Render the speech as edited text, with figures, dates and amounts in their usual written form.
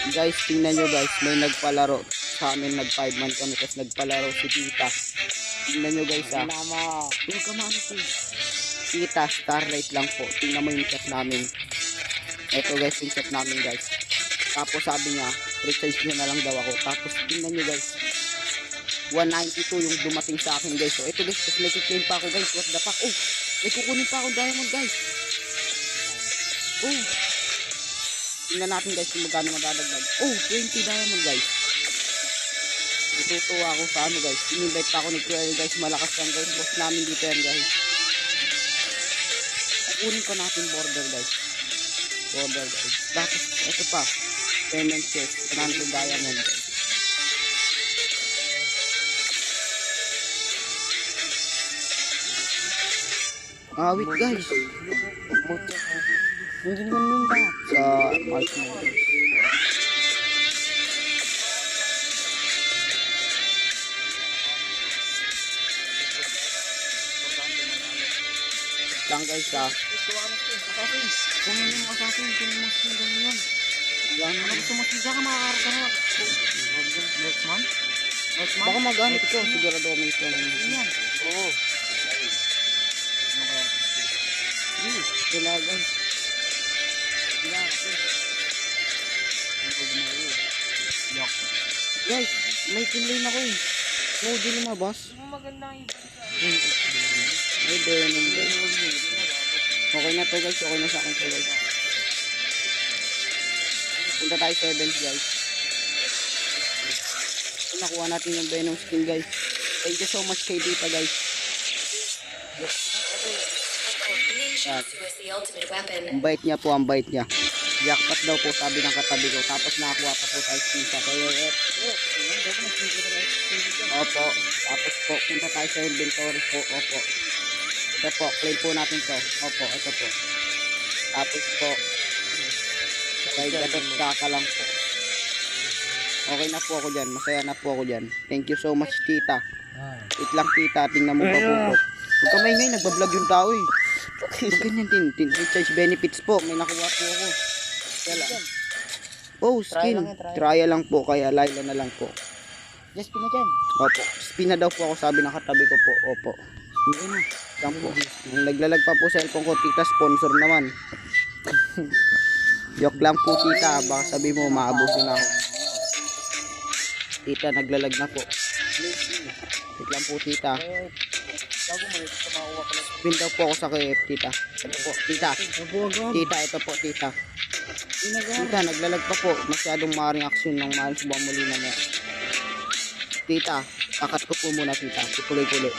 Guys, tingnan nyo guys, may nagpalaro sa amin, nag 5 man kami, tapos nagpalaro si Tita. Tingnan nyo guys huwag ka maano po. Tita, Starlight lang po. Tingnan mo yung chat namin. Ito guys, yung chat namin guys. Tapos sabi niya, recharge nyo na lang daw ako. Tapos tingnan nyo guys, 192 yung dumating sa akin guys. So ito guys, tapos may claim pa ako guys. What the fuck? Oh, may kukunin pa akong diamond guys. Oh, tingnan natin guys kung magkano madadagdag. Oh, 20 diamond guys. Natutuwa ako sa ano guys. In-invite pa ako ni Cruel guys. Malakas yan guys. Boss namin dito yan guys. Kukunin pa natin border guys. Border guys. Tapos ito pa. Payment chest. 100 diamond guys. Wait guys. Hindi naman nun ba? Sa March mo guys. Lang guys kung yun yung assassin, kung yung maskin ganyan. Wala naman gusto maskin ka makakaroon ka na. Next month? Baka magamit ko, sigurado may ito. Yan. Oo. Wala guys. Guys, may kinlane ako eh. No, di lumabas. Magandang Ay, denim guys. Okay na to guys, okay na sa akin to guys. Punta tayo 7 guys. Nakuha natin yung Venom skin guys. Thank you so much kay Dita guys. Ang bait niya po, ang bait niya. Jackpot daw po sabi ng katabi ko. Tapos nakakuha pa po tayo skin sa kayo. Opo. Tapos po, punta tayo sa inventory po. Opo. Ito po, claim po natin to. Opo, ito po. Tapos po, kay Gatot Kaka lang po. Okay na po ako dyan. Masaya na po ako dyan. Thank you so much, Tita. Wait lang, Tita. Tingnan mo pa po po. Huwag ka maingay, nagbablog yung tao eh. Huwag ganyan din. Recharge benefits po. May nakuha po ako. Oh, skin. Trial lang po. Kaya Layla na lang po. Just pina dyan. Opo. Spina daw po ako sabi ng katabi ko po. Opo. Spina na. Yan po. Naglalag pa po sa cellphone ko. Tita, sponsor naman. Yok lang po, Tita. Baka sabi mo, maabusin ako. Tita, naglalag na po. Wait lang po, Tita. Spin daw po ako sa KF, Tita. Ito po, Tita. Tita, ito po, Tita. Tita, naglalag pa po. Masyadong maaaring aksyon ng mahal sa bumuli na mo. Tita, kakat ko po muna, Tita. Tuloy-tuloy.